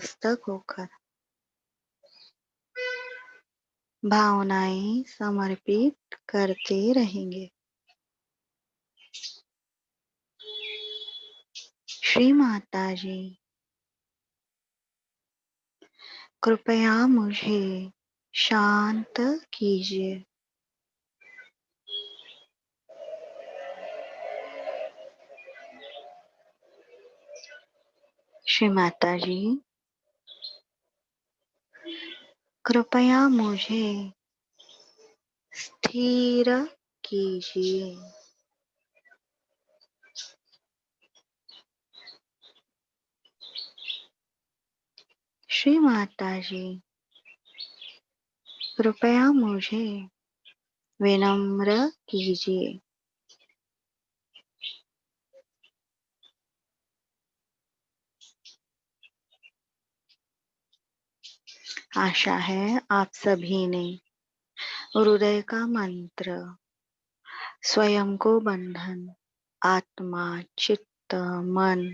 मस्तक होकर भावनाएं समर्पित करते रहेंगे। श्री माता जी, कृपया मुझे शांत कीजिए। श्री माता जी, कृपया मुझे स्थिर कीजिए। श्री माता जी, कृपया मुझे विनम्र कीजिए। आशा है आप सभी ने हृदय का मंत्र, स्वयं को बंधन, आत्मा, चित्त, मन,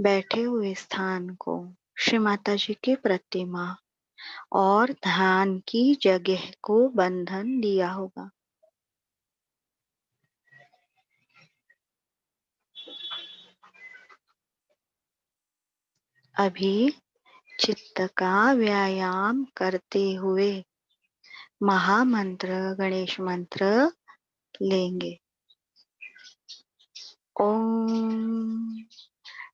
बैठे हुए स्थान को श्री माता जी की प्रतिमा और ध्यान की जगह को बंधन दिया होगा। अभी चित्त का व्यायाम करते हुए महामंत्र गणेश मंत्र लेंगे। ओम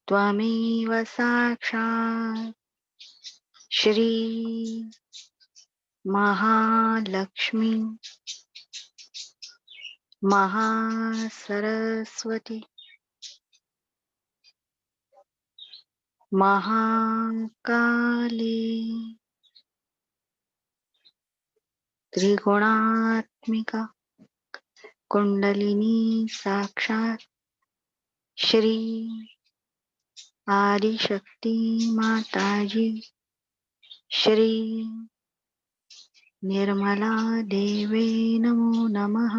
त्वमेव साक्षात् श्री महालक्ष्मी महासरस्वती महाकाली त्रिगुणात्मिका कुंडलिनी साक्षात श्री आदिशक्ति माताजी श्री निर्मला देवे नमो नमः।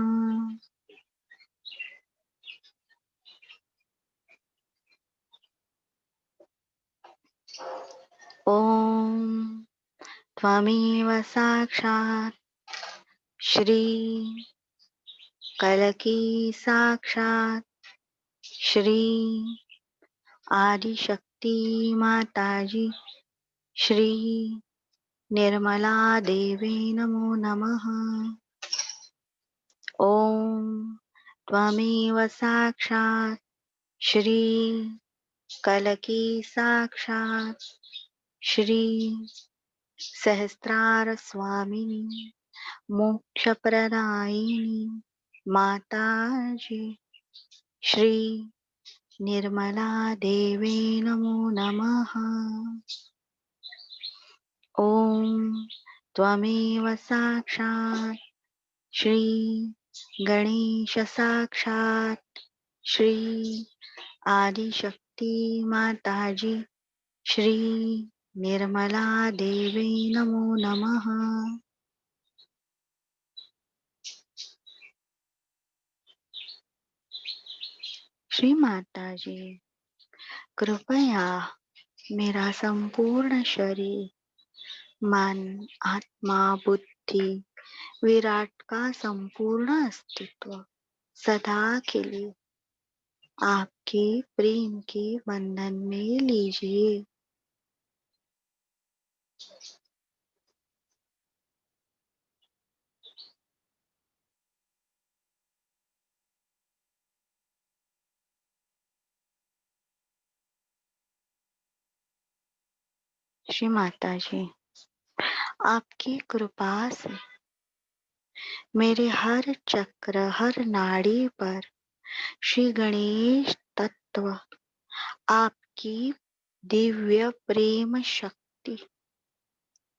ओम त्वमेव साक्षात् श्री कलकी साक्षात श्री आदिशक्ति माताजी श्री निर्मला देवी नमो नमः। ओम त्वमेव साक्षात् श्री कलकी साक्षात श्री सहस्त्रार स्वामिनी मोक्षप्रदायिनी माताजी श्री निर्मला देवी नमो नमः। ओम त्वमेव साक्षात् श्री गणेश साक्षात श्री आदिशक्ति माताजी श्री निर्मला देवी नमो नमः। श्री माता जी, कृपया मेरा संपूर्ण शरीर, मन, आत्मा, बुद्धि, विराट का संपूर्ण अस्तित्व सदा के लिए आपके प्रेम के बंधन में लीजिए। श्री माता जी, आपकी कृपा से मेरे हर चक्र, हर नाड़ी पर श्री गणेश तत्व, आपकी दिव्य प्रेम शक्ति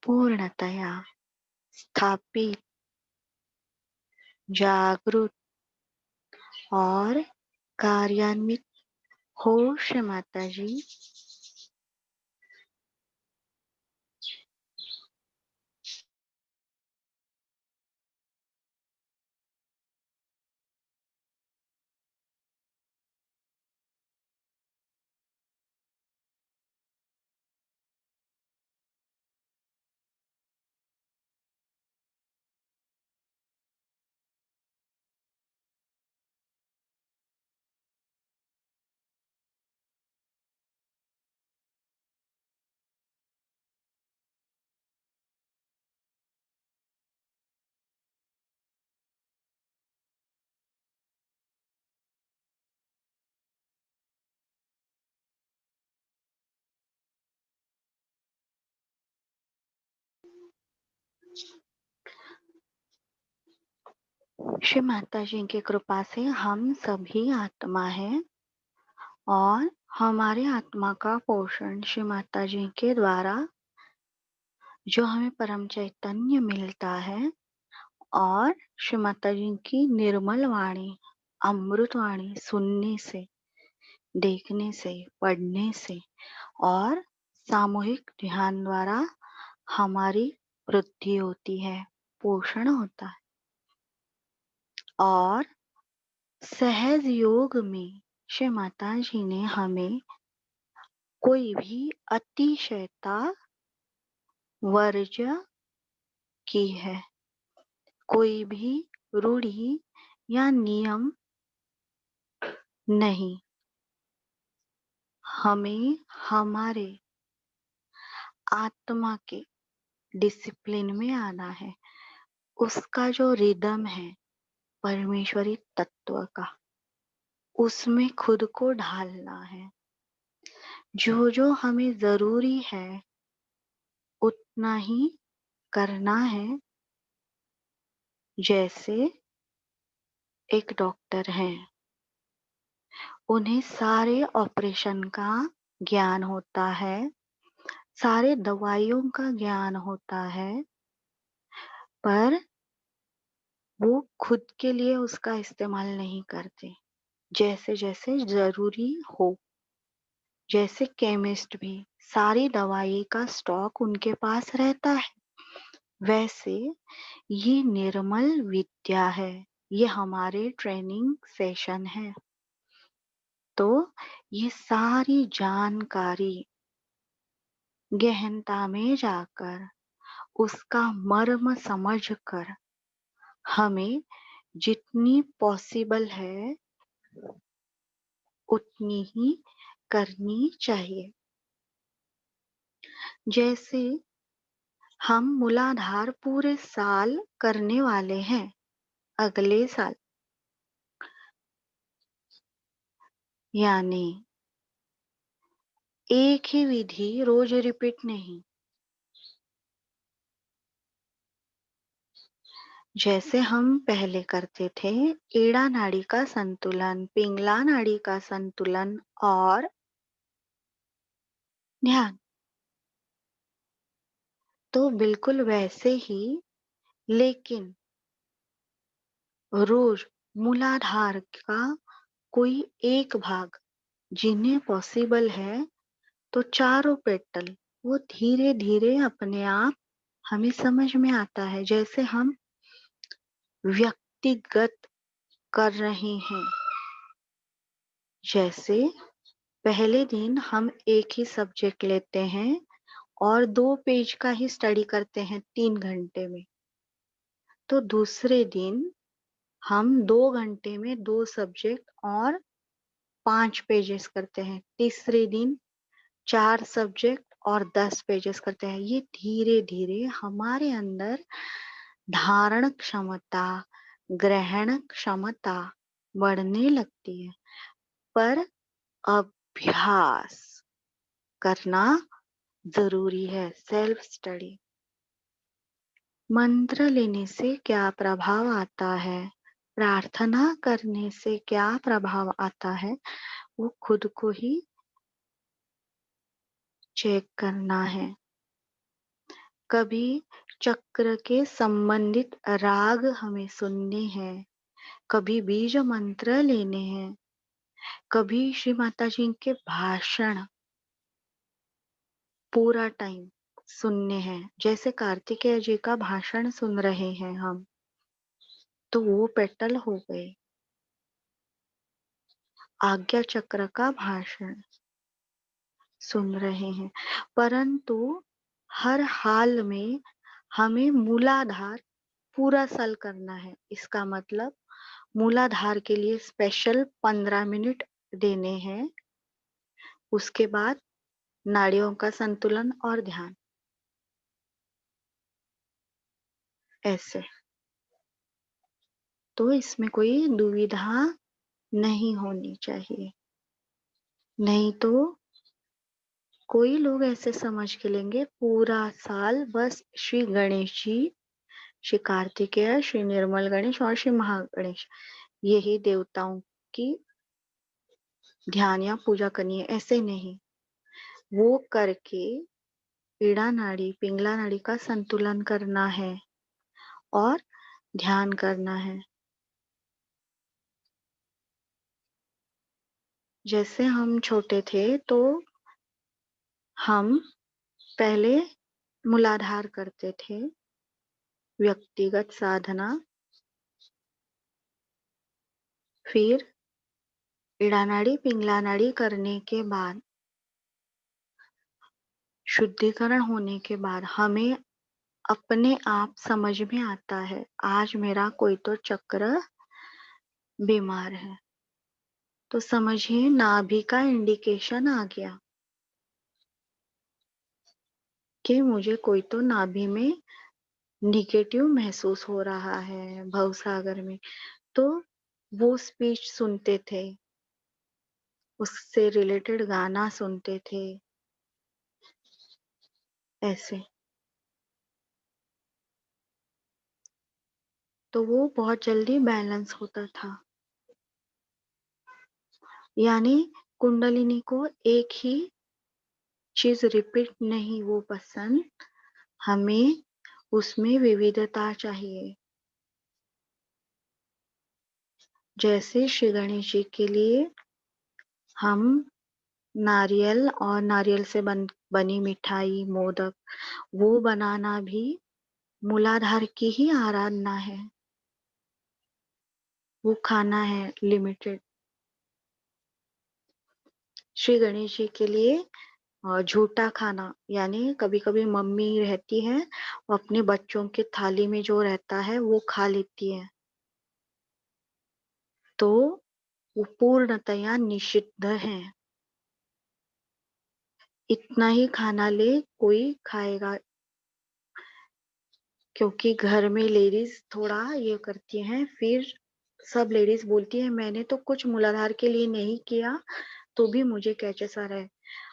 पूर्णतया स्थापित, जागृत और कार्यान्वित हो। श्री माता जी, श्री माता जी की कृपा से हम सभी आत्मा हैं और हमारे आत्मा का पोषण श्री माता जी के द्वारा जो हमें परम चैतन्य मिलता है और श्री माता जी की निर्मल वाणी, अमृत वाणी सुनने से, देखने से, पढ़ने से और सामूहिक ध्यान द्वारा हमारी वृद्धि होती है, पोषण होता है। और सहज योग में श्री माता जी ने हमें कोई भी अतिशयता वर्ज की है, कोई भी रूढ़ी या नियम नहीं। हमें हमारे आत्मा के डिसिप्लिन में आना है, उसका जो रिदम है परमेश्वरी तत्व का, उसमें खुद को ढालना है। जो जो हमें जरूरी है उतना ही करना है। जैसे एक डॉक्टर हैं, उन्हें सारे ऑपरेशन का ज्ञान होता है, सारे दवाइयों का ज्ञान होता है, पर वो खुद के लिए उसका इस्तेमाल नहीं करते, जैसे जैसे जरूरी हो। जैसे केमिस्ट भी सारी दवाई का स्टॉक उनके पास रहता है, वैसे ये निर्मल विद्या है, ये हमारे ट्रेनिंग सेशन है। तो ये सारी जानकारी गहनता में जाकर उसका मर्म समझकर हमें जितनी पॉसिबल है उतनी ही करनी चाहिए। जैसे हम मूलाधार पूरे साल करने वाले हैं, अगले साल, यानी एक ही विधि रोज रिपीट नहीं। जैसे हम पहले करते थे एड़ा नाड़ी का संतुलन, पिंगला नाड़ी का संतुलन और ध्यान, तो बिल्कुल वैसे ही, लेकिन रोज मूलाधार का कोई एक भाग, जिन्हें पॉसिबल है तो चारों पेटल, वो धीरे धीरे अपने आप हमें समझ में आता है। जैसे हम व्यक्तिगत कर रहे हैं, जैसे पहले दिन हम एक ही सब्जेक्ट लेते हैं और 2 पेज का ही स्टडी करते हैं 3 घंटे में, तो दूसरे दिन हम 2 घंटे में 2 सब्जेक्ट और 5 पेजेस करते हैं, तीसरे दिन 4 सब्जेक्ट और 10 पेजेस करते हैं। ये धीरे धीरे हमारे अंदर धारण क्षमता, ग्रहण क्षमता बढ़ने लगती है। पर अभ्यास करना जरूरी है, सेल्फ स्टडी। मंत्र लेने से क्या प्रभाव आता है, प्रार्थना करने से क्या प्रभाव आता है, वो खुद को ही चेक करना है। कभी चक्र के संबंधित राग हमें सुनने हैं, कभी बीज मंत्र लेने हैं, कभी श्री माता जी के भाषण पूरा टाइम सुनने हैं। जैसे कार्तिकेय जी का भाषण सुन रहे हैं हम, तो वो पेटल हो गए। आज्ञा चक्र का भाषण सुन रहे हैं, परंतु हर हाल में हमें मूलाधार पूरा साल करना है। इसका मतलब मूलाधार के लिए स्पेशल 15 मिनट देने हैं, उसके बाद नाड़ियों का संतुलन और ध्यान, ऐसे। तो इसमें कोई दुविधा नहीं होनी चाहिए, नहीं तो कोई लोग ऐसे समझ के लेंगे पूरा साल बस श्री गणेश जी श्री कार्तिकेय, श्री निर्मल गणेश और श्री महागणेश, यही देवताओं की ध्यान या पूजा करनी है। ऐसे नहीं, वो करके पीड़ा नाड़ी पिंगला नाड़ी का संतुलन करना है और ध्यान करना है। जैसे हम छोटे थे तो हम पहले मूलाधार करते थे, व्यक्तिगत साधना, फिर पीड़ा नाड़ी पिंगला नाड़ी करने के बाद, शुद्धिकरण होने के बाद हमें अपने आप समझ में आता है, आज मेरा कोई तो चक्र बीमार है। तो समझिए नाभि का इंडिकेशन आ गया कि मुझे कोई तो नाभि में निगेटिव महसूस हो रहा है भवसागर में। तो वो स्पीच सुनते थे, उससे रिलेटेड गाना सुनते थे, ऐसे। तो वो बहुत जल्दी बैलेंस होता था। यानी कुंडलिनी को एक ही चीज रिपीट नहीं वो पसंद, हमें उसमें विविधता चाहिए। जैसे श्री गणेश जी के लिए हम नारियल और नारियल से बनी मिठाई, मोदक, वो बनाना भी मूलाधार की ही आराधना है, वो खाना है लिमिटेड। श्री गणेश जी के लिए झूठा खाना, यानी कभी कभी मम्मी रहती है वो अपने बच्चों के थाली में जो रहता है वो खा लेती है, तो वो पूर्णतया निषिद्ध है। इतना ही खाना ले कोई खाएगा, क्योंकि घर में लेडीज थोड़ा ये करती हैं, फिर सब लेडीज बोलती है मैंने तो कुछ मूलाधार के लिए नहीं किया तो भी मुझे कैचेस आ रहा है।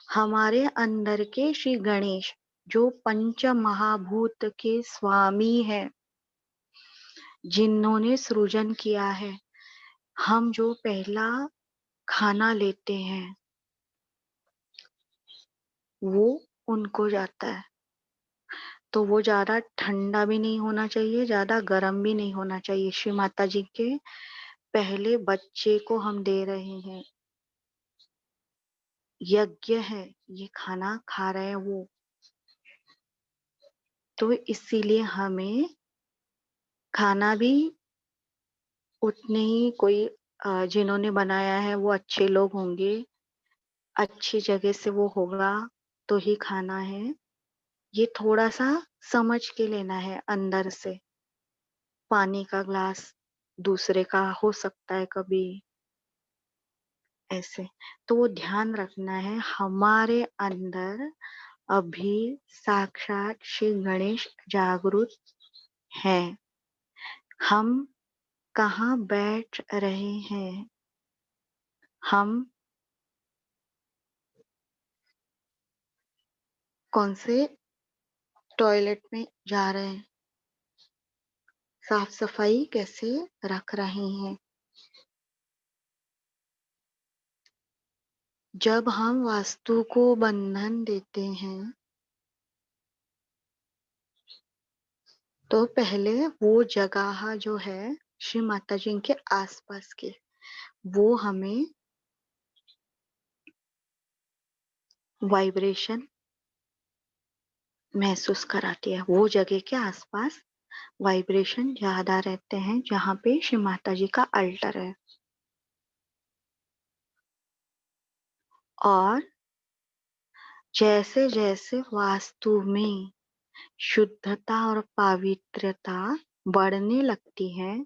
हमारे अंदर के श्री गणेश जो पंच महाभूत के स्वामी है, जिन्होंने सृजन किया है, हम जो पहला खाना लेते हैं वो उनको जाता है। तो वो ज्यादा ठंडा भी नहीं होना चाहिए, ज्यादा गर्म भी नहीं होना चाहिए। श्री माता जी के पहले बच्चे को हम दे रहे हैं, यज्ञ है, ये खाना खा रहे हैं वो। तो इसीलिए हमें खाना भी उतने ही कोई जिन्होंने बनाया है वो अच्छे लोग होंगे, अच्छी जगह से वो होगा तो ही खाना है। ये थोड़ा सा समझ के लेना है अंदर से। पानी का ग्लास दूसरे का हो सकता है कभी, ऐसे। तो वो ध्यान रखना है हमारे अंदर अभी साक्षात श्री गणेश जागृत है। हम कहाँ बैठ रहे हैं, हम कौन से टॉयलेट में जा रहे हैं, साफ सफाई कैसे रख रहे हैं। जब हम वास्तु को बंधन देते हैं तो पहले वो जगह जो है श्री माता जी के आसपास की, वो हमें वाइब्रेशन महसूस कराती है। वो जगह के आसपास वाइब्रेशन ज्यादा रहते हैं जहाँ पे श्री माता जी का अल्टर है। और जैसे जैसे वास्तु में शुद्धता और पवित्रता बढ़ने लगती है,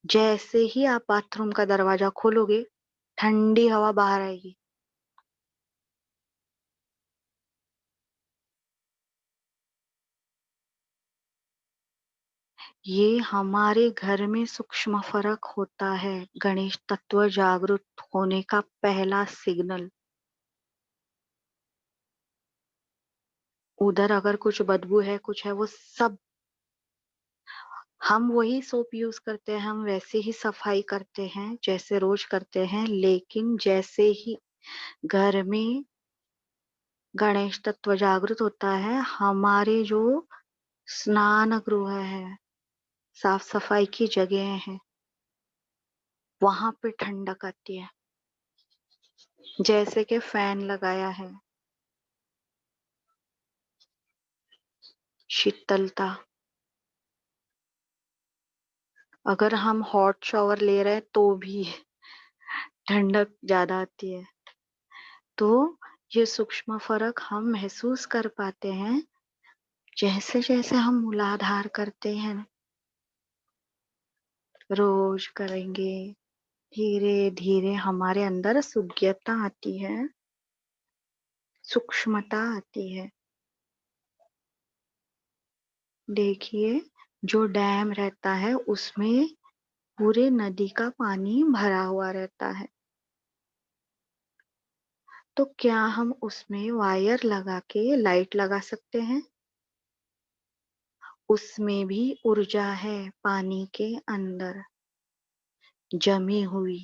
जैसे ही आप बाथरूम का दरवाजा खोलोगे ठंडी हवा बाहर आएगी। ये हमारे घर में सूक्ष्म फर्क होता है, गणेश तत्व जागृत होने का पहला सिग्नल। उधर अगर कुछ बदबू है कुछ है वो सब हम वही सोप यूज करते हैं, हम वैसे ही सफाई करते हैं जैसे रोज करते हैं, लेकिन जैसे ही घर में गणेश तत्व जागृत होता है, हमारे जो स्नान गृह है, साफ सफाई की जगह है, वहां पे ठंडक आती है। जैसे कि फैन लगाया है, शीतलता। अगर हम हॉट शॉवर ले रहे हैं तो भी ठंडक ज्यादा आती है। तो ये सूक्ष्म फर्क हम महसूस कर पाते हैं जैसे जैसे हम मूलाधार करते हैं, रोज करेंगे, धीरे धीरे हमारे अंदर सूक्ष्मता आती है, सूक्ष्मता आती है। देखिए, जो डैम रहता है उसमें पूरे नदी का पानी भरा हुआ रहता है, तो क्या हम उसमें वायर लगा के लाइट लगा सकते हैं? उसमें भी ऊर्जा है पानी के अंदर जमी हुई,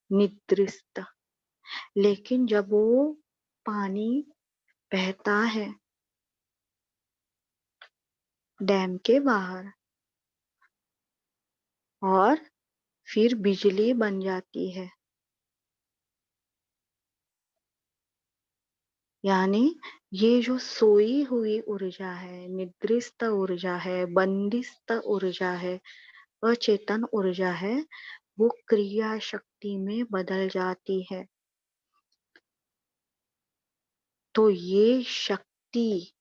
निद्रिस्त। लेकिन जब वो पानी बहता है डैम के बाहर और फिर बिजली बन जाती है, यानी ये जो सोई हुई ऊर्जा है, निद्रिस्त ऊर्जा है, बंदिस्त ऊर्जा है, अचेतन ऊर्जा है, वो क्रिया शक्ति में बदल जाती है। तो ये शक्ति,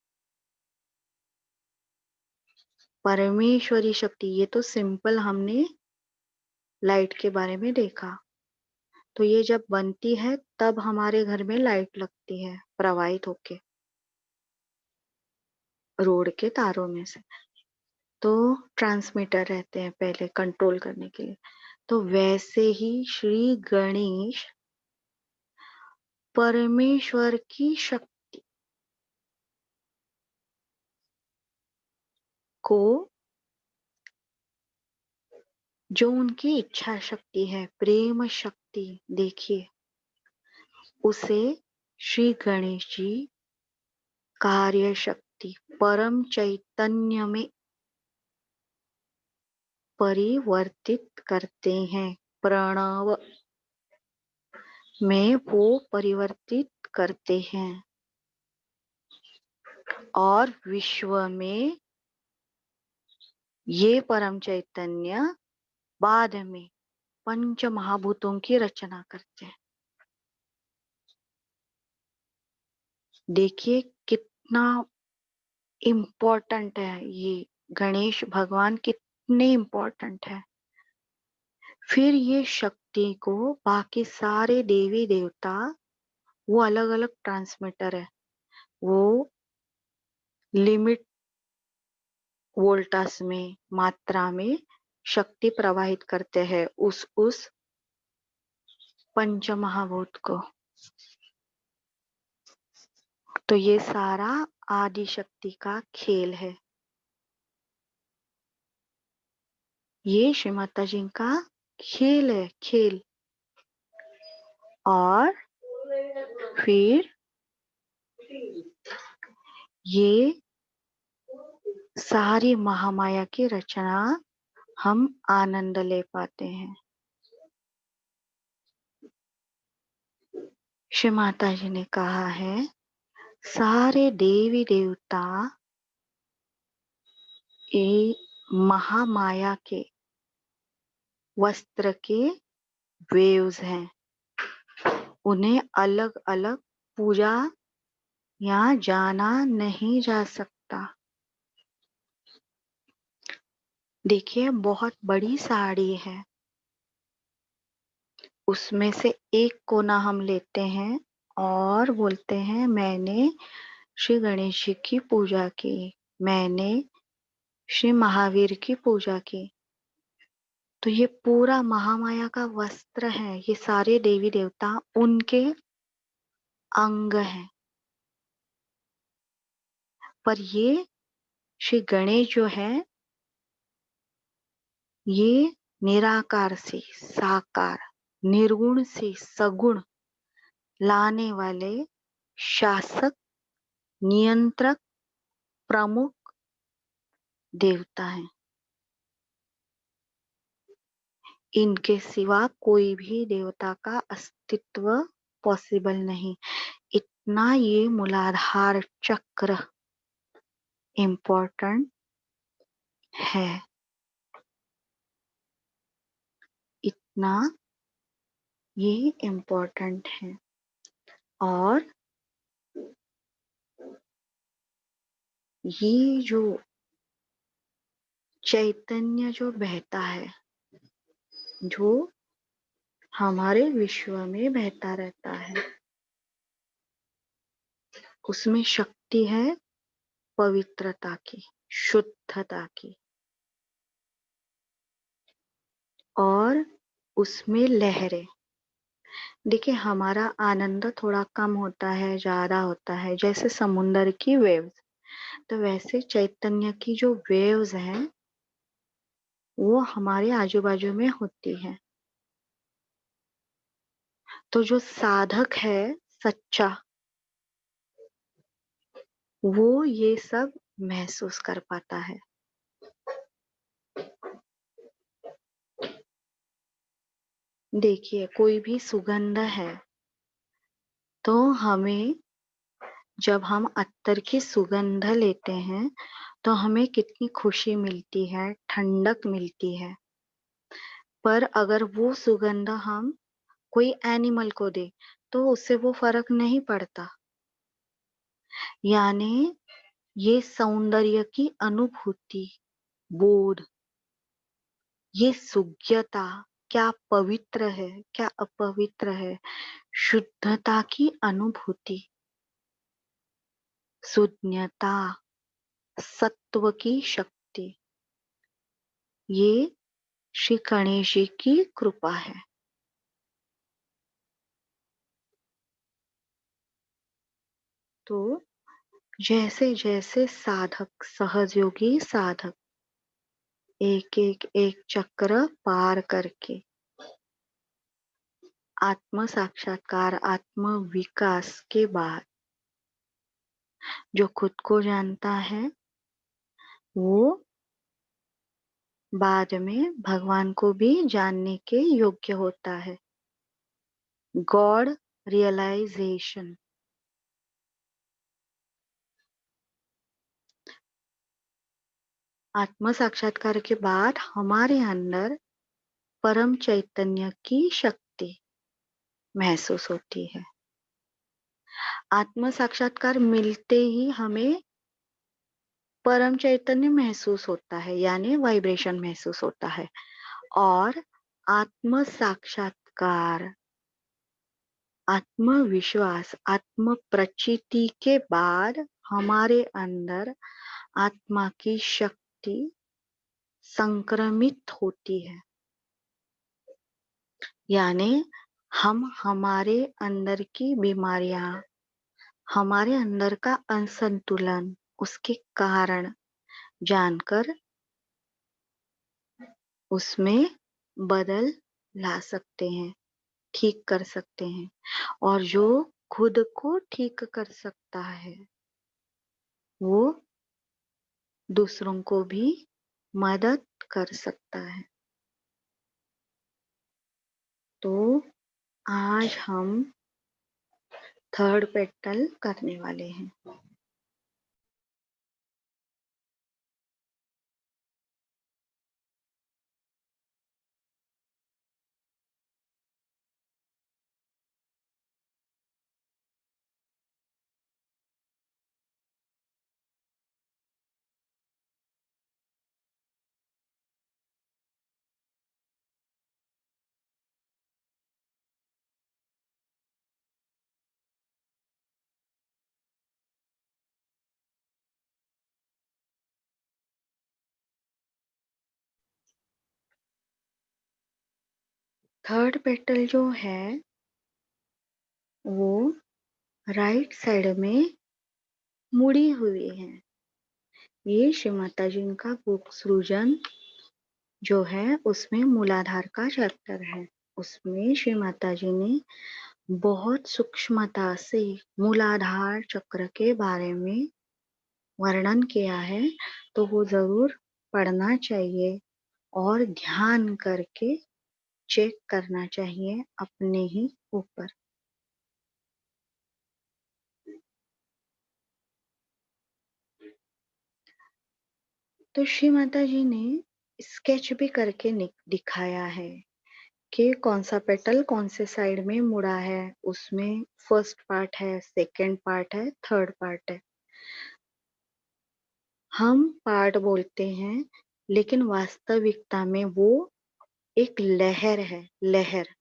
परमेश्वरी शक्ति, ये तो सिंपल हमने लाइट के बारे में देखा। तो ये जब बनती है तब हमारे घर में लाइट लगती है प्रवाहित होके रोड के तारों में से। तो ट्रांसमीटर रहते हैं पहले कंट्रोल करने के लिए। तो वैसे ही श्री गणेश परमेश्वर की शक्ति को, जो उनकी इच्छा शक्ति है, प्रेम शक्ति, देखिए उसे श्री गणेश जी कार्य शक्ति परम चैतन्य में परिवर्तित करते हैं। प्रणव में वो परिवर्तित करते हैं और विश्व में ये परम चैतन्य बाद में पंच महाभूतों की रचना करते हैं। देखिए कितना इम्पोर्टेंट है ये, गणेश भगवान कितने इम्पोर्टेंट है। फिर ये शक्ति को बाकी सारे देवी देवता, वो अलग अलग ट्रांसमीटर है, वो लिमिट वोल्टास में, मात्रा में शक्ति प्रवाहित करते हैं उस पंच महाभूत को। तो ये सारा आदि शक्ति का खेल है, ये श्री माता जी का खेल है, खेल। और फिर ये सारी महामाया की रचना हम आनंद ले पाते हैं। श्री माता जी ने कहा है, सारे देवी देवता ये महामाया के वस्त्र के वेव्स हैं, उन्हें अलग अलग पूजा या जाना नहीं जा सकता। देखिए बहुत बड़ी साड़ी है, उसमें से एक कोना हम लेते हैं और बोलते हैं मैंने श्री गणेश जी की पूजा की, मैंने श्री महावीर की पूजा की। तो ये पूरा महामाया का वस्त्र है, ये सारे देवी देवता उनके अंग हैं। पर ये श्री गणेश जो है ये निराकार से साकार, निर्गुण से सगुण लाने वाले शासक, नियंत्रक, प्रमुख देवता हैं। इनके सिवा कोई भी देवता का अस्तित्व पॉसिबल नहीं। इतना ये मूलाधार चक्र इम्पोर्टेंट है, इतना ये इम्पोर्टेंट है। और ये जो चैतन्य जो बहता है, जो हमारे विश्व में बहता रहता है, उसमें शक्ति है पवित्रता की, शुद्धता की, और उसमें लहरें। देखिए, हमारा आनंद थोड़ा कम होता है, ज्यादा होता है, जैसे समुन्दर की वेव्स। तो वैसे चैतन्य की जो वेव्स हैं वो हमारे आजू बाजू में होती है। तो जो साधक है सच्चा, वो ये सब महसूस कर पाता है। देखिए, कोई भी सुगंध है तो हमें, जब हम अत्तर की सुगंध लेते हैं तो हमें कितनी खुशी मिलती है, ठंडक मिलती है। पर अगर वो सुगंध हम कोई एनिमल को दे तो उससे वो फर्क नहीं पड़ता। यानी ये सौंदर्य की अनुभूति, बोध, ये सुज्ञता, क्या पवित्र है, क्या अपवित्र है, शुद्धता की अनुभूति, शून्यता, सत्व की शक्ति, ये श्री गणेश जी की कृपा है। तो जैसे जैसे साधक, सहजयोगी साधक एक एक एक चक्र पार करके आत्म साक्षात्कार, आत्म विकास के बाद जो खुद को जानता है वो बाद में भगवान को भी जानने के योग्य होता है। God realisation. आत्म साक्षात्कार के बाद हमारे अंदर परम चैतन्य की शक्ति महसूस होती है। आत्म साक्षात्कार मिलते ही हमें परम चैतन्य महसूस होता है, यानी वाइब्रेशन महसूस होता है। और आत्म साक्षात्कार, आत्मविश्वास, आत्म प्रचिति के बाद हमारे अंदर आत्मा की शक्ति संक्रमित होती है। यानी हम हमारे अंदर की बीमारियां, हमारे अंदर का असंतुलन, उसके कारण जानकर उसमें बदल ला सकते हैं, ठीक कर सकते हैं। और जो खुद को ठीक कर सकता है वो दूसरों को भी मदद कर सकता है। तो आज हम थर्ड पेटल करने वाले हैं। थर्ड पेटल जो है वो राइट साइड में मुड़ी हुई है। ये श्री माता जी का बुक सृजन जो है उसमें मूलाधार का चैप्टर है। उसमें श्री माता जी ने बहुत सूक्ष्मता से मूलाधार चक्र के बारे में वर्णन किया है, तो वो जरूर पढ़ना चाहिए और ध्यान करके चेक करना चाहिए अपने ही ऊपर। तो श्री माता जी ने स्केच भी करके दिखाया है कि कौन सा पेटल कौन से साइड में मुड़ा है। उसमें फर्स्ट पार्ट है, सेकंड पार्ट है, थर्ड पार्ट है। हम पार्ट बोलते हैं, लेकिन वास्तविकता में वो एक लहर है, लहर।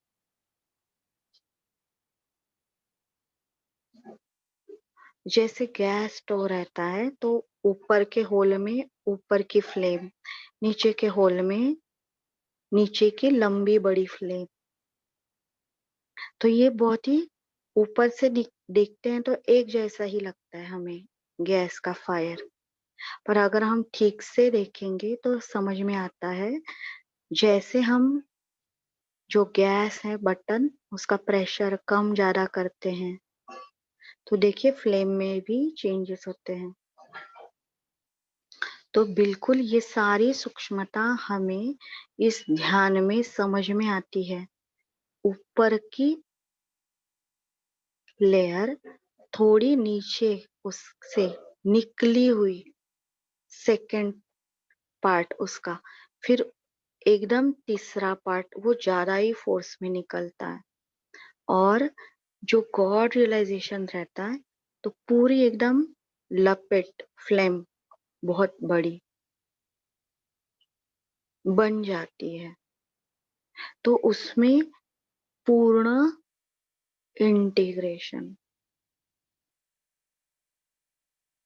जैसे गैस स्टोव रहता है तो ऊपर के होल में ऊपर की फ्लेम, नीचे के होल में नीचे की लंबी बड़ी फ्लेम। तो ये बहुत ही ऊपर से देखते हैं तो एक जैसा ही लगता है हमें गैस का फायर, पर अगर हम ठीक से देखेंगे तो समझ में आता है, जैसे हम जो गैस है बटन उसका प्रेशर कम ज्यादा करते हैं तो देखिए फ्लेम में भी चेंजेस होते हैं। तो बिल्कुल ये सारी सूक्ष्मता हमें इस ध्यान में समझ में आती है। ऊपर की लेयर थोड़ी नीचे उससे निकली हुई, सेकंड पार्ट उसका, फिर एकदम तीसरा पार्ट वो ज्यादा ही फोर्स में निकलता है। और जो गॉड रियलाइजेशन रहता है तो पूरी एकदम लपेट फ्लेम बहुत बड़ी बन जाती है। तो उसमें पूर्ण इंटीग्रेशन।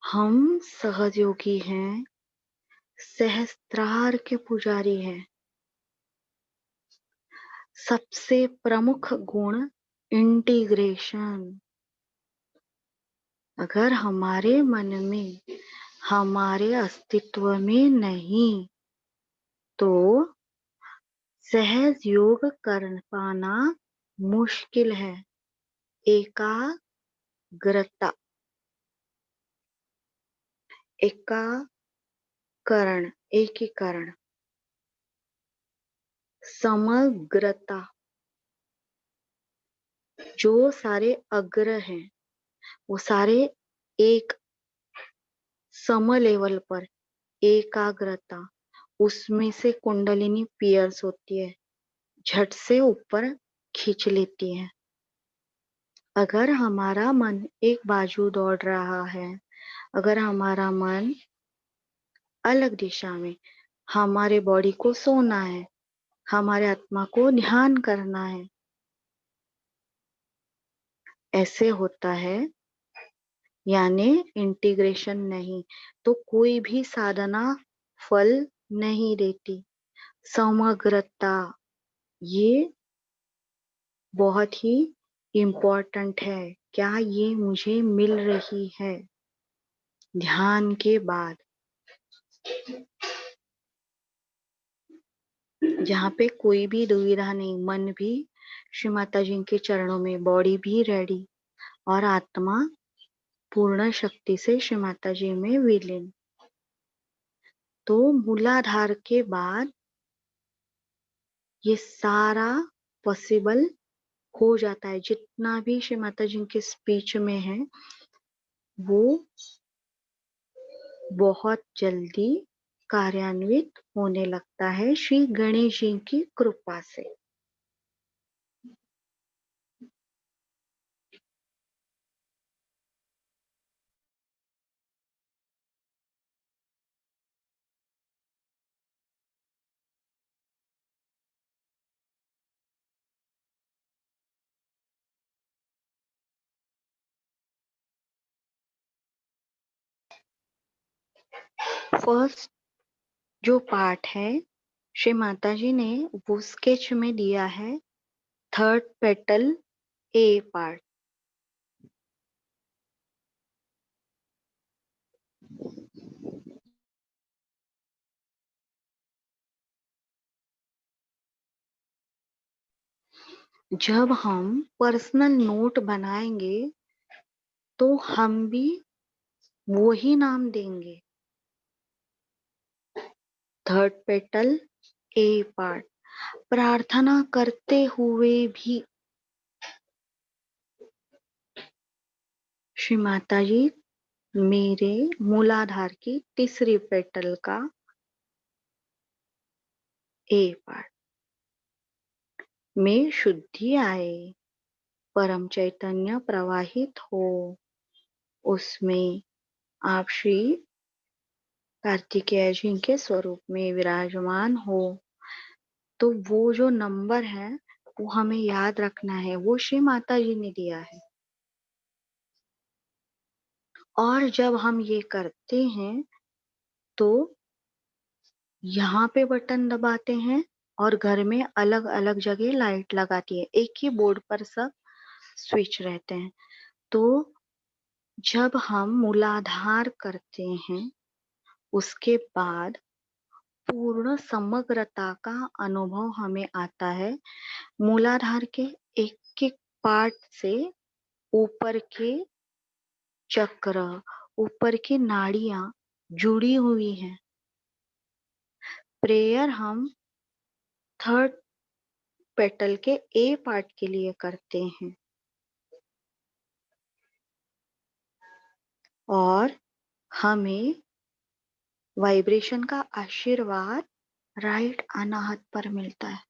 हम सहजयोगी हैं, सहस्त्रार के पुजारी हैं। सबसे प्रमुख गुण इंटीग्रेशन। अगर हमारे मन में हमारे अस्तित्व में नहीं तो सहज योग कर पाना मुश्किल है। एकाग्रता, एकाकरण, एकीकरण, समग्रता। जो सारे अग्र हैं वो सारे एक सम लेवल पर, एकाग्रता, उसमें से कुंडलिनी पियर्स होती है, झट से ऊपर खींच लेती है। अगर हमारा मन एक बाजू दौड़ रहा है, अगर हमारा मन अलग दिशा में, हमारे बॉडी को सोना है, हमारे आत्मा को ध्यान करना है, ऐसे होता है, यानी इंटीग्रेशन नहीं, तो कोई भी साधना फल नहीं देती। समग्रता ये बहुत ही इम्पोर्टेंट है। क्या ये मुझे मिल रही है? ध्यान के बाद जहाँ पे कोई भी दुविधा नहीं, मन भी श्री माता जी के चरणों में, बॉडी भी रेडी और आत्मा पूर्ण शक्ति से श्री माता जी में विलीन। तो मूलाधार के बाद ये सारा पॉसिबल हो जाता है। जितना भी श्री माता जी के स्पीच में है वो बहुत जल्दी कार्यान्वित होने लगता है श्री गणेश जी की कृपा से। फर्स्ट जो पार्ट है श्री माता जी ने वो स्केच में दिया है, थर्ड पेटल ए पार्ट। जब हम पर्सनल नोट बनाएंगे तो हम भी वो ही नाम देंगे। थर्ड पेटल, ए पार्ट, प्रार्थना करते हुए भी श्री माता जी मेरे मूलाधार की तीसरी पेटल का ए पार्ट में शुद्धि आए, परम चैतन्य प्रवाहित हो, उसमें आप श्री कार्तिकेय जी के स्वरूप में विराजमान हो। तो वो जो नंबर है वो हमें याद रखना है, वो श्री माता जी ने दिया है। और जब हम ये करते हैं तो यहाँ पे बटन दबाते हैं और घर में अलग अलग जगह लाइट लगाती है, एक ही बोर्ड पर सब स्विच रहते हैं। तो जब हम मूलाधार करते हैं उसके बाद पूर्ण समग्रता का अनुभव हमें आता है। मूलाधार के एक एक पार्ट से ऊपर के चक्र, ऊपर की नाड़ियां जुड़ी हुई हैं। प्रेयर हम थर्ड पेटल के ए पार्ट के लिए करते हैं और हमें वाइब्रेशन का आशीर्वाद राइट अनाहत पर मिलता है।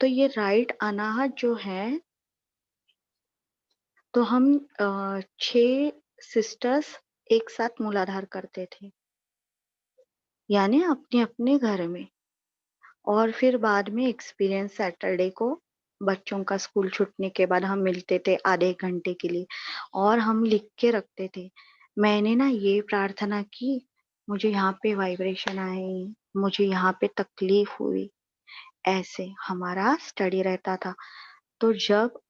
तो ये राइट अनाहत जो है, तो हम 6 सिस्टर्स एक साथ मूलाधार करते थे, यानी अपने अपने घर में। और फिर बाद में एक्सपीरियंस सैटरडे को बच्चों का स्कूल छूटने के बाद हम मिलते थे आधे घंटे के लिए और हम लिख के रखते थे, मैंने ना ये प्रार्थना की, मुझे यहाँ पे वाइब्रेशन आई, मुझे यहाँ पे तकलीफ हुई। ऐसे हमारा स्टडी रहता था। तो जब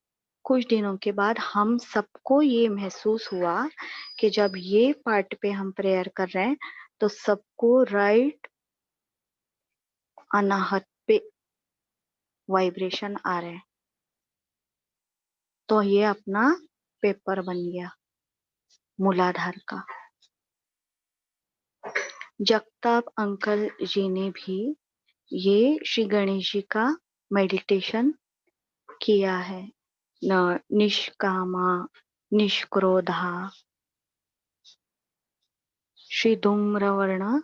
कुछ दिनों के बाद हम सबको ये महसूस हुआ कि जब ये पार्ट पे हम प्रेयर कर रहे हैं तो सबको राइट अनाहत पे वाइब्रेशन आ रहे हैं। तो ये अपना पेपर बन गया मूलाधार का। जगताप अंकल जी ने भी ये श्री गणेश जी का मेडिटेशन किया है। न निष्कामा निष्क्रोधा श्री धूम्रवर्ण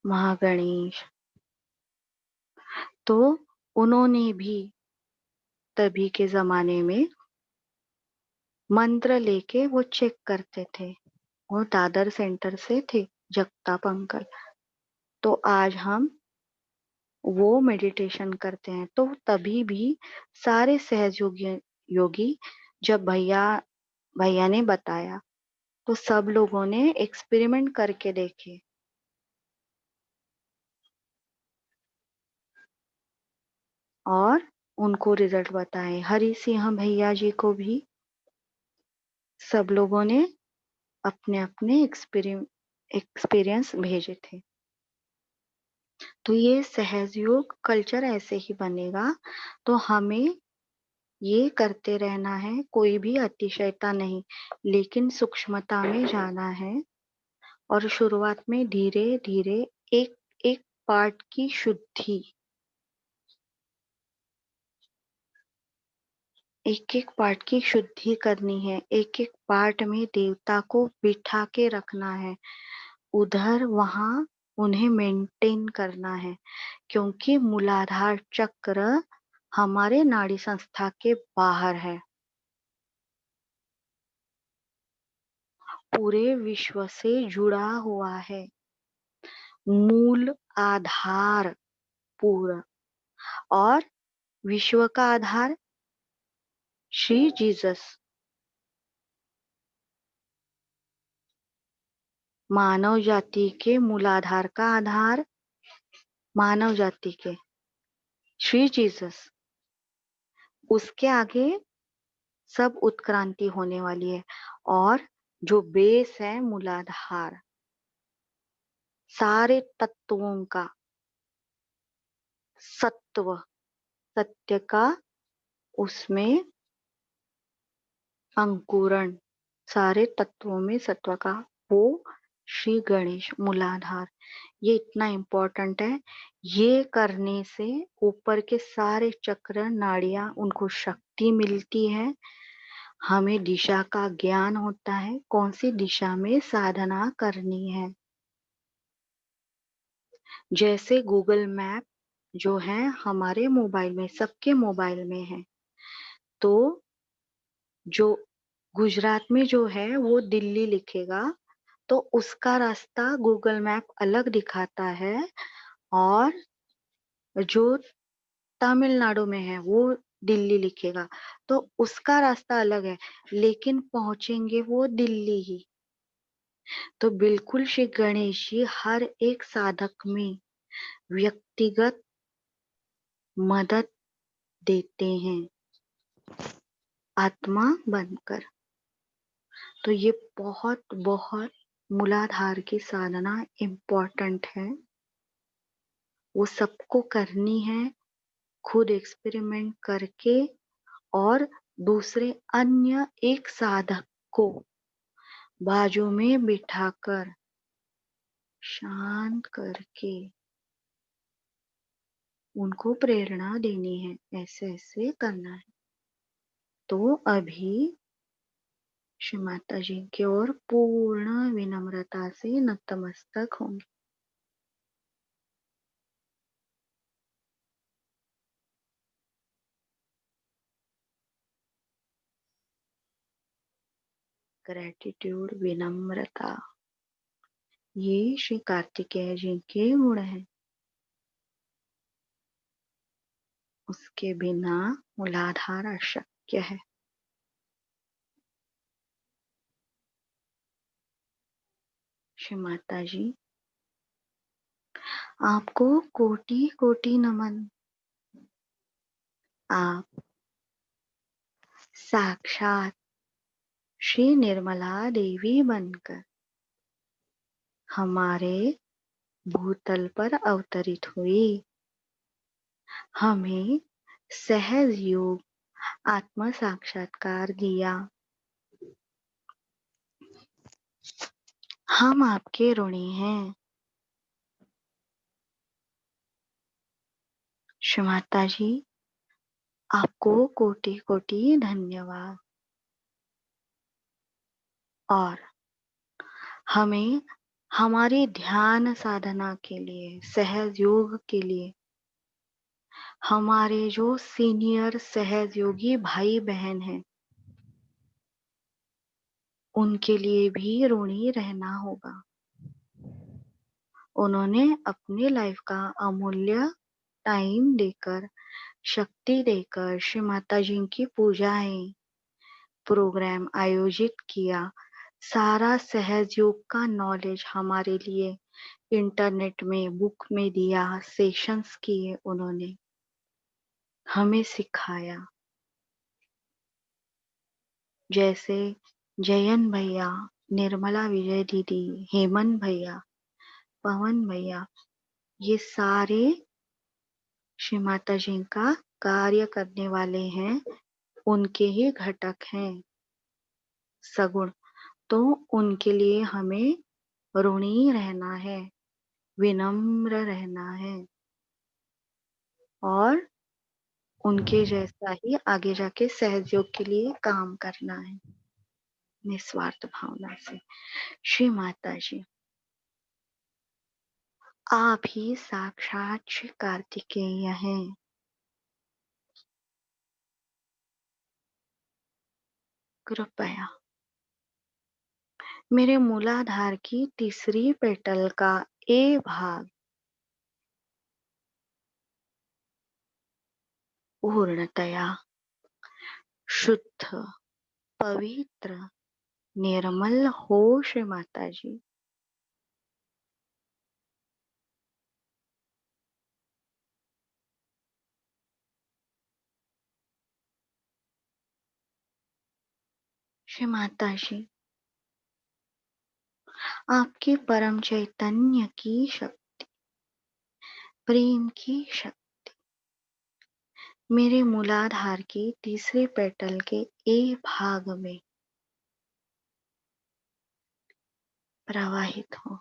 महागणेश। तो उन्होंने भी तभी के जमाने में मंत्र लेके वो चेक करते थे। वो दादर सेंटर से थे जगताप अंकल। तो आज हम वो मेडिटेशन करते हैं। तो तभी भी सारे सहयोगी योगी जब भैया भैया ने बताया तो सब लोगों ने एक्सपेरिमेंट करके देखे और उनको रिजल्ट बताए। हरि सिंह भैया जी को भी सब लोगों ने अपने अपने एक्सपीरियंस भेजे थे। तो ये सहजयोग कल्चर ऐसे ही बनेगा। तो हमें ये करते रहना है, कोई भी अतिशयता नहीं, लेकिन सूक्ष्मता में जाना है। और शुरुआत में धीरे धीरे एक एक पार्ट की शुद्धि, एक एक पार्ट की शुद्धि करनी है। एक एक पार्ट में देवता को बिठा के रखना है, उधर वहां उन्हें मेंटेन करना है। क्योंकि मूलाधार चक्र हमारे नाड़ी संस्था के बाहर है, पूरे विश्व से जुड़ा हुआ है। मूल आधार पूरा, और विश्व का आधार श्री जीसस। मानव जाति के मूलाधार का आधार मानव जाति के श्री जीसस। उसके आगे सब उत्क्रांति होने वाली है। और जो बेस है मूलाधार, सारे तत्वों का सत्व, सत्य का उसमें अंकुरण, सारे तत्वों में सत्व का, वो श्री गणेश मूलाधार। ये इतना इम्पोर्टेंट है। ये करने से ऊपर के सारे चक्र नाड़ियां उनको शक्ति मिलती है, हमें दिशा का ज्ञान होता है, कौन सी दिशा में साधना करनी है। जैसे गूगल मैप जो है हमारे मोबाइल में, सबके मोबाइल में है, तो जो गुजरात में जो है वो दिल्ली लिखेगा तो उसका रास्ता गूगल मैप अलग दिखाता है, और जो तमिलनाडु में है वो दिल्ली लिखेगा तो उसका रास्ता अलग है, लेकिन पहुंचेंगे वो दिल्ली ही। तो बिल्कुल श्री गणेश जी हर एक साधक में व्यक्तिगत मदद देते हैं आत्मा बनकर। तो ये बहुत बहुत मूलाधार की साधना इम्पोर्टेंट है, वो सबको करनी है, खुद एक्सपेरिमेंट करके और दूसरे अन्य एक साधक को बाजू में बिठाकर शांत करके उनको प्रेरणा देनी है, ऐसे ऐसे करना है। तो अभी श्री माता जी की ओर पूर्ण विनम्रता से नतमस्तक होंगे। ग्रेटिट्यूड, विनम्रता, ये श्री कार्तिकेय जी के गुण हैं। उसके बिना मूलाधार अशक्य है। श्री माता जी आपको कोटि कोटि नमन। आप साक्षात श्री निर्मला देवी बनकर हमारे भूतल पर अवतरित हुई, हमें सहज योग आत्म साक्षात्कार दिया। हम आपके ऋणी हैं। श्री माता जी आपको कोटि कोटि धन्यवाद। और हमें हमारी ध्यान साधना के लिए, सहज योग के लिए, हमारे जो सीनियर सहज योगी भाई बहन हैं उनके लिए भी ऋणी रहना होगा। उन्होंने अपने लाइफ का अमूल्य टाइम देकर, शक्ति देकर श्री माता जी की पूजाएं, प्रोग्राम आयोजित किया, सारा सहज योग का नॉलेज हमारे लिए इंटरनेट में, बुक में दिया, सेशंस किए, उन्होंने हमें सिखाया। जैसे जयन भैया, निर्मला विजय दीदी, हेमंत भैया, पवन भैया, ये सारे श्री माता जी का कार्य करने वाले हैं, उनके ही घटक हैं सगुण। तो उनके लिए हमें ऋणी रहना है, विनम्र रहना है, और उनके जैसा ही आगे जाके सहयोग के लिए काम करना है निस्वार्थ भावना से। श्री माता जी आप ही साक्षात श्री कार्तिकेय हैं। कृपया मेरे मूलाधार की तीसरी पेटल का ए भाग पूर्णतया शुद्ध, पवित्र, निर्मल हो श्री माता जी। श्री माता जी आपके परम चैतन्य की शक्ति, प्रेम की शक्ति मेरे मूलाधार के तीसरे पेटल के ए भाग में प्रवाहित हो।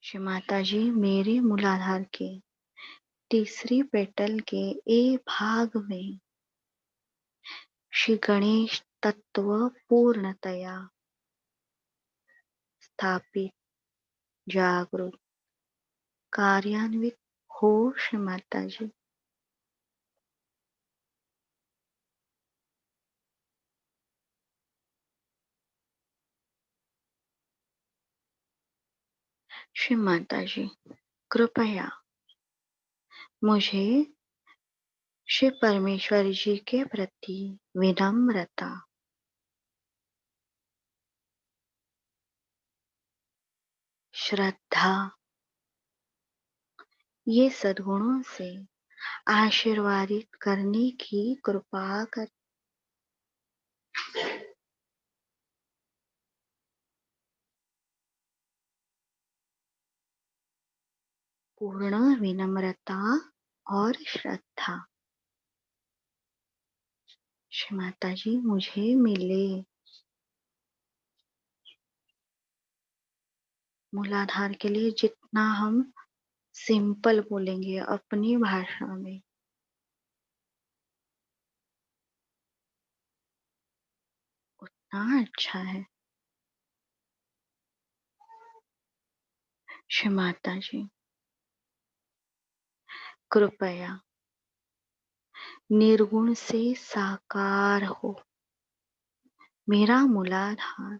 श्री माता जी, मेरे मूलाधार के तीसरी पेटल के ए भाग में श्री गणेश तत्व पूर्णतया स्थापित, जागरूक, कार्यान्वित हो। श्री माता जी, श्री माता जी, कृपया मुझे श्री परमेश्वर जी के प्रति विनम्रता, श्रद्धा, ये सद्गुणों से आशीर्वादित करने की कृपा कर। पूर्ण विनम्रता और श्रद्धा श्री माता जी मुझे मिले। मूलाधार के लिए जितना हम सिंपल बोलेंगे अपनी भाषा में, उतना अच्छा है। श्री माता जी, कृपया निर्गुण से साकार हो मेरा मूलाधार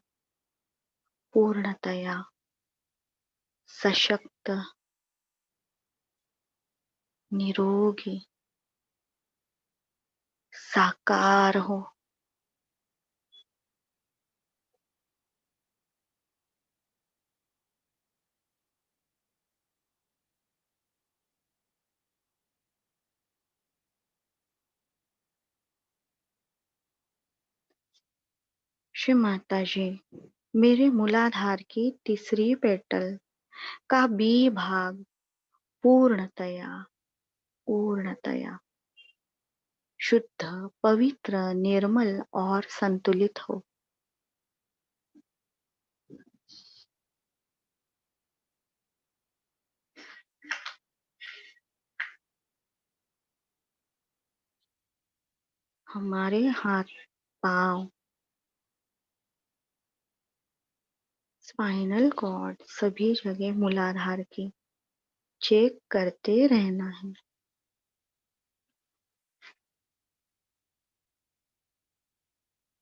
पूर्णतया सशक्त, निरोगी, साकार हो। श्री माता जी, मेरे मूलाधार की तीसरी पेटल का बी भाग पूर्णतया पूर्णतया शुद्ध, पवित्र, निर्मल और संतुलित हो। हमारे हाथ, पांव, स्पाइनल कॉर्ड सभी जगह मूलाधार की चेक करते रहना है।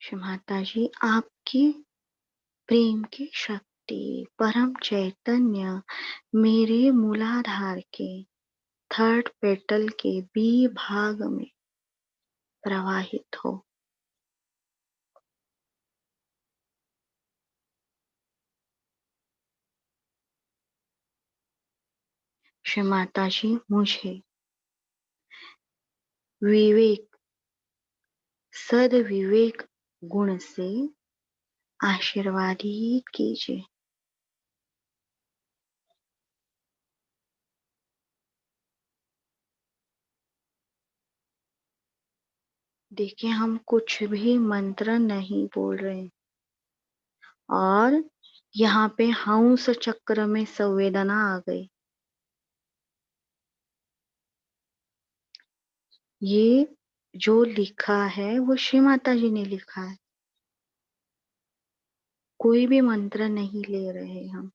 श्री माता जी, आपकी प्रेम की शक्ति, परम चैतन्य मेरे मूलाधार के थर्ड पेटल के बी भाग में प्रवाहित हो। श्री माता जी, मुझे विवेक, सद्विवेक गुण से आशीर्वादित कीजिए। देखिए, हम कुछ भी मंत्र नहीं बोल रहे और यहाँ पे हंस चक्र में संवेदना आ गई। ये जो लिखा है वो श्री माता जी ने लिखा है, कोई भी मंत्र नहीं ले रहे हम।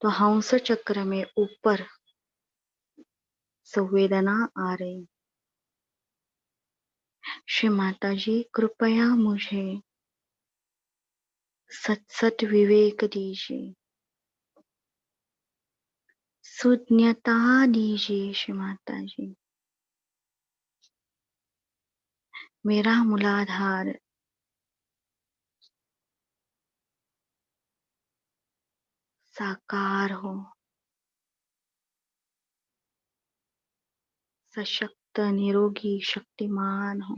तो हंस चक्र में ऊपर संवेदना आ रही। श्री माता जी, कृपया मुझे सत विवेक दीजिए, सुज्ञता दीजिए। श्री माता जी, मेरा मूलाधार साकार हो, सशक्त, निरोगी, शक्तिमान हो।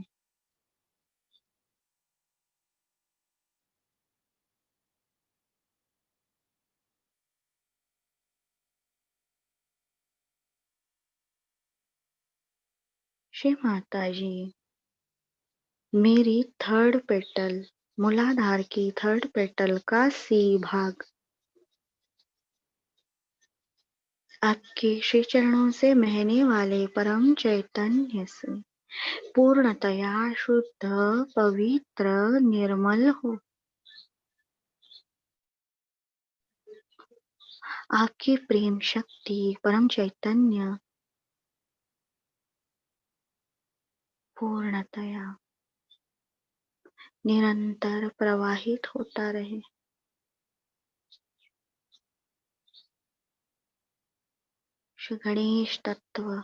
श्री माता जी, मेरी थर्ड पेटल, मूलाधार की थर्ड पेटल का सी भाग आपके श्री चरणों से बहने वाले परम चैतन्य से पूर्णतया शुद्ध, पवित्र, निर्मल हो। आपकी प्रेम शक्ति, परम चैतन्य पूर्णतया निरंतर प्रवाहित होता रहे। श्री गणेश तत्व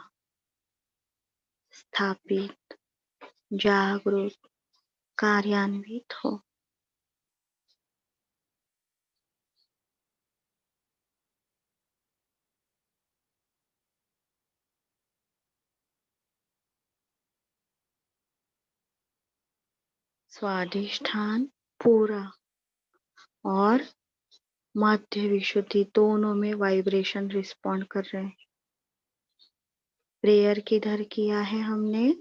स्थापित, जागरूक, कार्यान्वित हो। स्वाधिष्ठान पूरा और मध्य विशुद्धि दोनों में वाइब्रेशन रिस्पॉन्ड कर रहे हैं। प्रेयर किधर किया है हमने?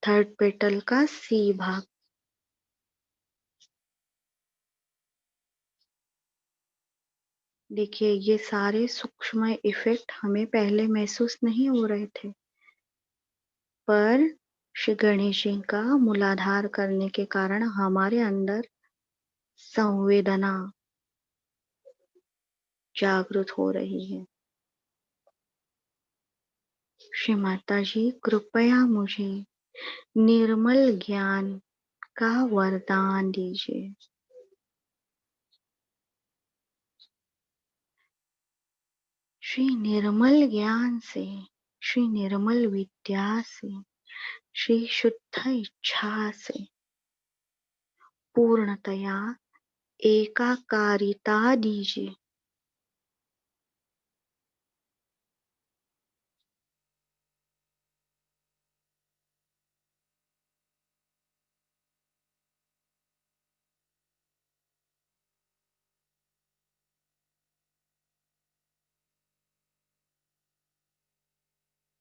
थर्ड पेटल का सी भाग। देखिए, ये सारे सूक्ष्म इफेक्ट हमें पहले महसूस नहीं हो रहे थे, पर श्री गणेश जी का मूलाधार करने के कारण हमारे अंदर संवेदना जागृत हो रही है। श्री माता जी, कृपया मुझे निर्मल ज्ञान का वरदान दीजिए। श्री निर्मल ज्ञान से, श्री निर्मल विद्या से, श्री शुद्ध इच्छा से पूर्णतया एकाकारिता दीजिए।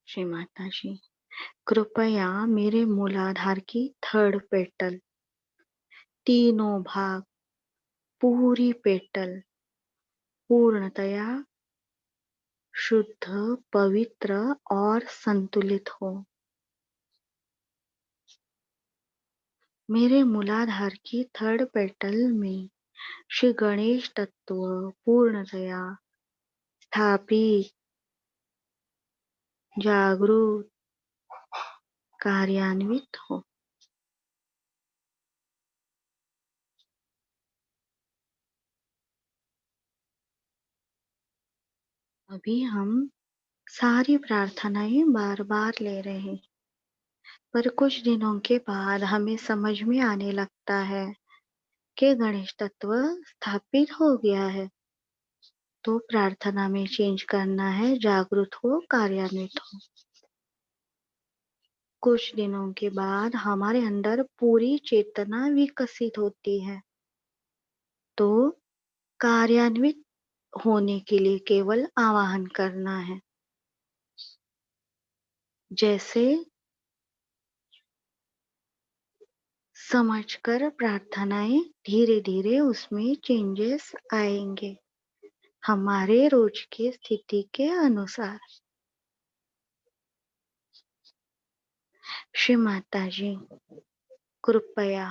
श्री माता जी, कृपया मेरे मूलाधार की थर्ड पेटल, तीनों भाग, पूरी पेटल पूर्णतया शुद्ध, पवित्र और संतुलित हो। मेरे मूलाधार की थर्ड पेटल में श्री गणेश तत्व पूर्णतया स्थापित, जागरूक, कार्यान्वित हो। अभी हम सारी प्रार्थनाएं बार बार ले रहे हैं, पर कुछ दिनों के बाद हमें समझ में आने लगता है कि गणेश तत्व स्थापित हो गया है, तो प्रार्थना में चेंज करना है, जागृत हो, कार्यान्वित हो। कुछ दिनों के बाद हमारे अंदर पूरी चेतना विकसित होती है, तो कार्यान्वित होने के लिए केवल आवाहन करना है। जैसे समझकर प्रार्थनाएं, धीरे धीरे उसमें चेंजेस आएंगे हमारे रोज की स्थिति के अनुसार। श्री माता जी, कृपया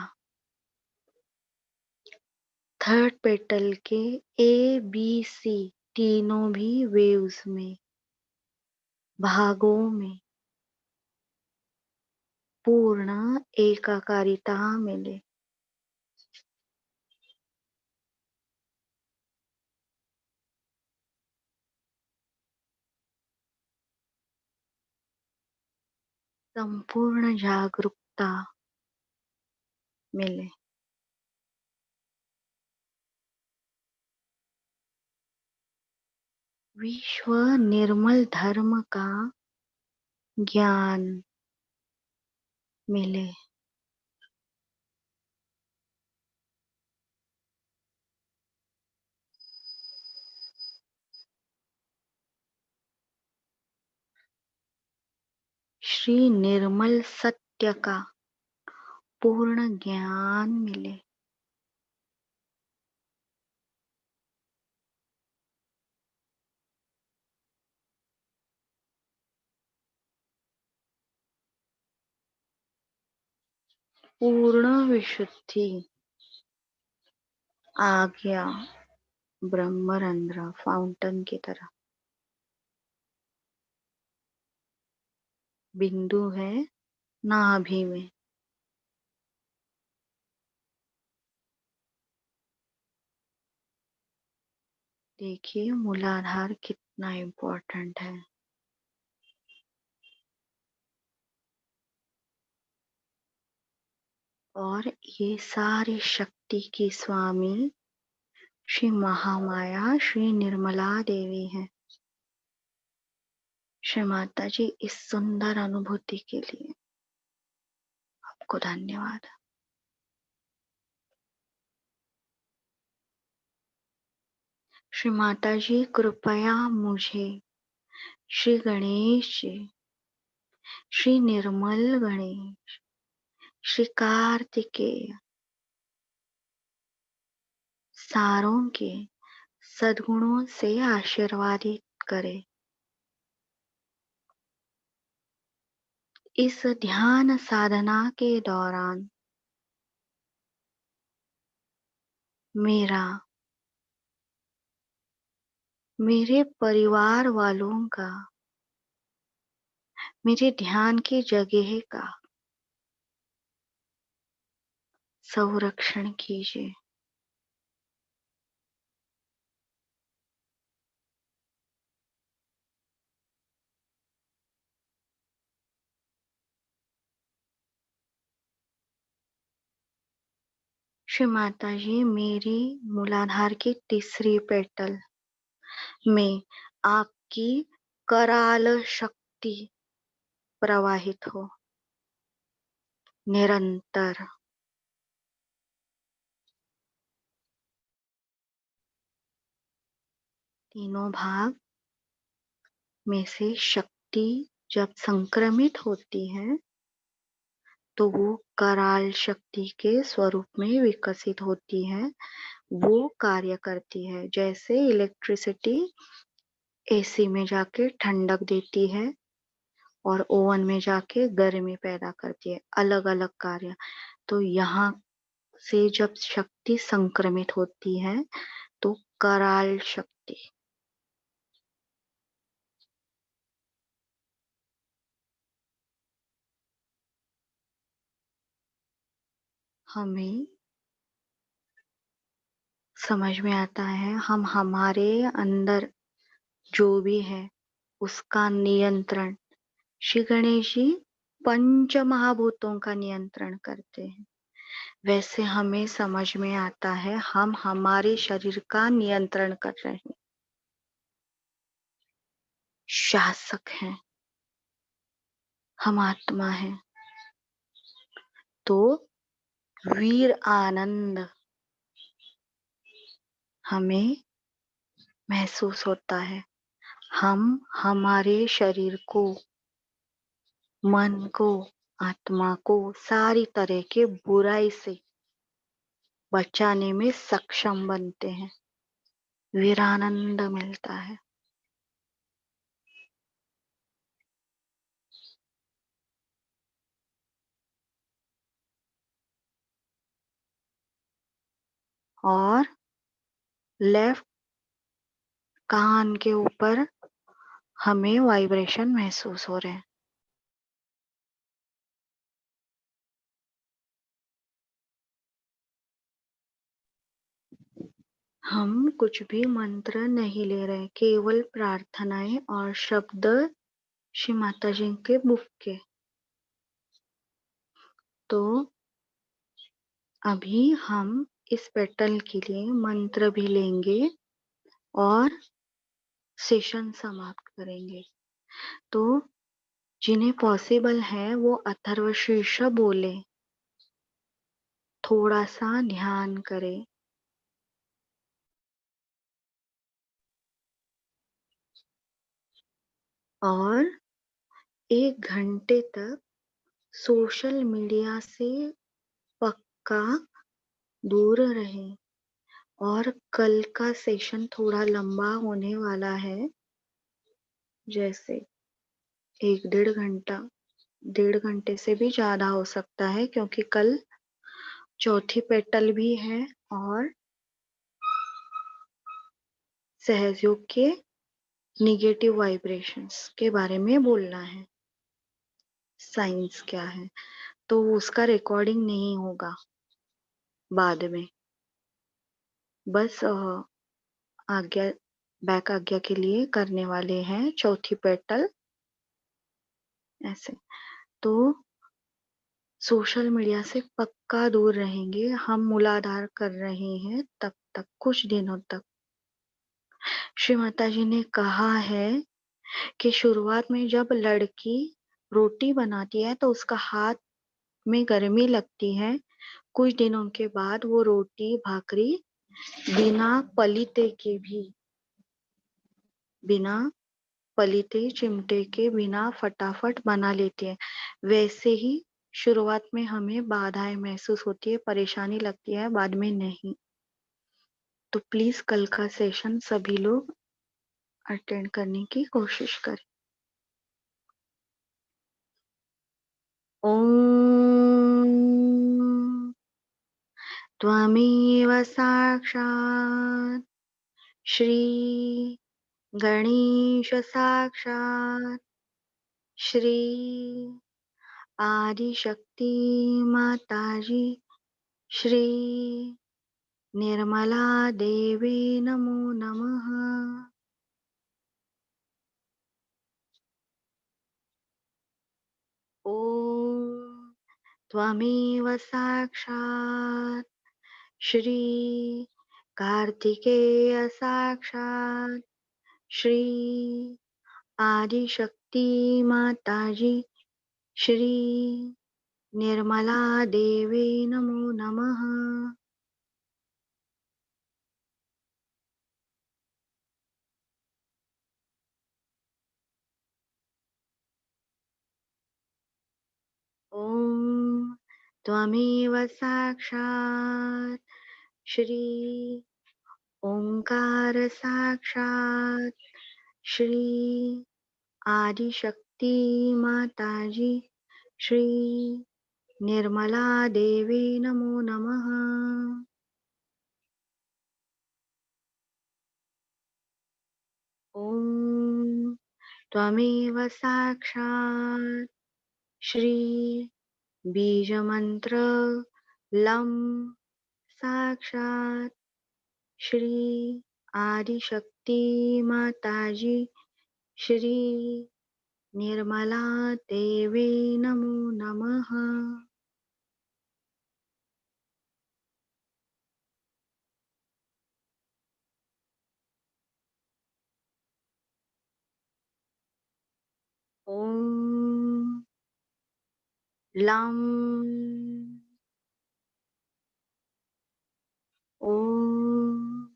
थर्ड पेटल के ABC तीनों भी वेव्स में, भागों में पूर्ण एकाकारिता मिले। संपूर्ण जागरूकता मिले। विश्व निर्मल धर्म का ज्ञान मिले। श्री निर्मल सत्य का पूर्ण ज्ञान मिले। पूर्ण विशुद्धि आ गया ब्रह्मरंध्र फाउंटेन की तरह। बिंदु है नाभि में। देखिए मूलाधार कितना इम्पोर्टेंट है। और ये सारी शक्ति की स्वामी श्री महामाया श्री निर्मला देवी है। श्री माता जी इस सुंदर अनुभूति के लिए आपको धन्यवाद। श्री माता जी कृपया मुझे श्री गणेश जी, श्री निर्मल गणेश, श्री कार्तिकेय सारों के सद्गुणों से आशीर्वादित करे। इस ध्यान साधना के दौरान मेरे परिवार वालों का, मेरे ध्यान की जगह का संरक्षण कीजिए। श्री माता जी मेरी मूलाधार की तीसरी पेटल में आपकी कराल शक्ति प्रवाहित हो निरंतर। तीनों भाग में से शक्ति जब संक्रमित होती है तो वो कराल शक्ति के स्वरूप में विकसित होती है। वो कार्य करती है जैसे इलेक्ट्रिसिटी एसी में जाके ठंडक देती है और ओवन में जाके गर्मी पैदा करती है, अलग अलग कार्य। तो यहाँ से जब शक्ति संक्रमित होती है तो कराल शक्ति हमें समझ में आता है। हम हमारे अंदर जो भी है उसका नियंत्रण श्री गणेश जी पंच महाभूतों का नियंत्रण करते हैं। वैसे हमें समझ में आता है हम हमारे शरीर का नियंत्रण कर रहे हैं, शासक हैं, हम आत्मा हैं। तो वीर आनंद हमें महसूस होता है। हम हमारे शरीर को, मन को, आत्मा को सारी तरह के बुराई से बचाने में सक्षम बनते हैं। वीरानंद मिलता है। और लेफ्ट कान के ऊपर हमें वाइब्रेशन महसूस हो रहे हैं। हम कुछ भी मंत्र नहीं ले रहे, केवल प्रार्थनाएं और शब्द श्री माता जी के मुख के। तो अभी हम इस पेटल के लिए मंत्र भी लेंगे और सेशन समाप्त करेंगे। तो जिन्हें पॉसिबल है वो अथर्वशीर्ष बोले, थोड़ा सा ध्यान करें। और 1 घंटे तक सोशल मीडिया से पक्का दूर रहें और कल का सेशन थोड़ा लंबा होने वाला है, जैसे 1 डेढ़ घंटे से भी ज़्यादा हो सकता है क्योंकि कल चौथी पेटल भी है और सहजयोग के नेगेटिव वाइब्रेशंस के बारे में बोलना है। साइंस क्या है, तो उसका रिकॉर्डिंग नहीं होगा बाद में। बस आज्ञा बैक आज्ञा के लिए करने वाले हैं चौथी पेटल ऐसे। तो सोशल मीडिया से पक्का दूर रहेंगे, हम मूलाधार कर रहे हैं तब तक, कुछ दिनों तक। श्री माता जी ने कहा है कि शुरुआत में जब लड़की रोटी बनाती है तो उसका हाथ में गर्मी लगती है, कुछ दिनों के बाद वो रोटी भाकरी बिना पलीते के भी, बिना पलीते चिमटे के बिना फटाफट बना लेती है। वैसे ही शुरुआत में हमें बाधाएं महसूस होती है, परेशानी लगती है, बाद में नहीं। तो प्लीज कल का सेशन सभी लोग अटेंड करने की कोशिश करें। ओम त्वमेव साक्षात् श्री गणेश साक्षात् श्री आदिशक्ति माताजी श्री निर्मला देवी नमो नमः। ओम त्वमेव साक्षात् श्री कार्तिकेय साक्षात् श्री आदिशक्ति माताजी श्री निर्मला देवी नमो नमः। ओम त्वमेव साक्षात् श्री ओंकार साक्षात् श्री आदिशक्ति माताजी श्री निर्मला देवी नमो नमः। ओम त्वमेव साक्षात् श्री बीजमंत्र लं साक्षात् श्री आदिशक्ति माताजी श्री निर्मला देवी नमो नमः। ओम लं ओम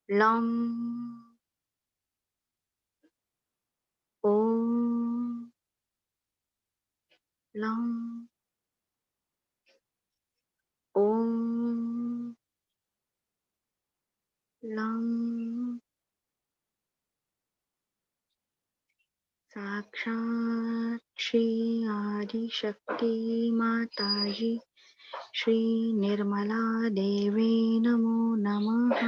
लं ओम लं ओम लं साक्षात् श्री आदिशक्ति माताजी श्री निर्मला देवी नमो नमः।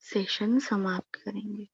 सेशन समाप्त करेंगे।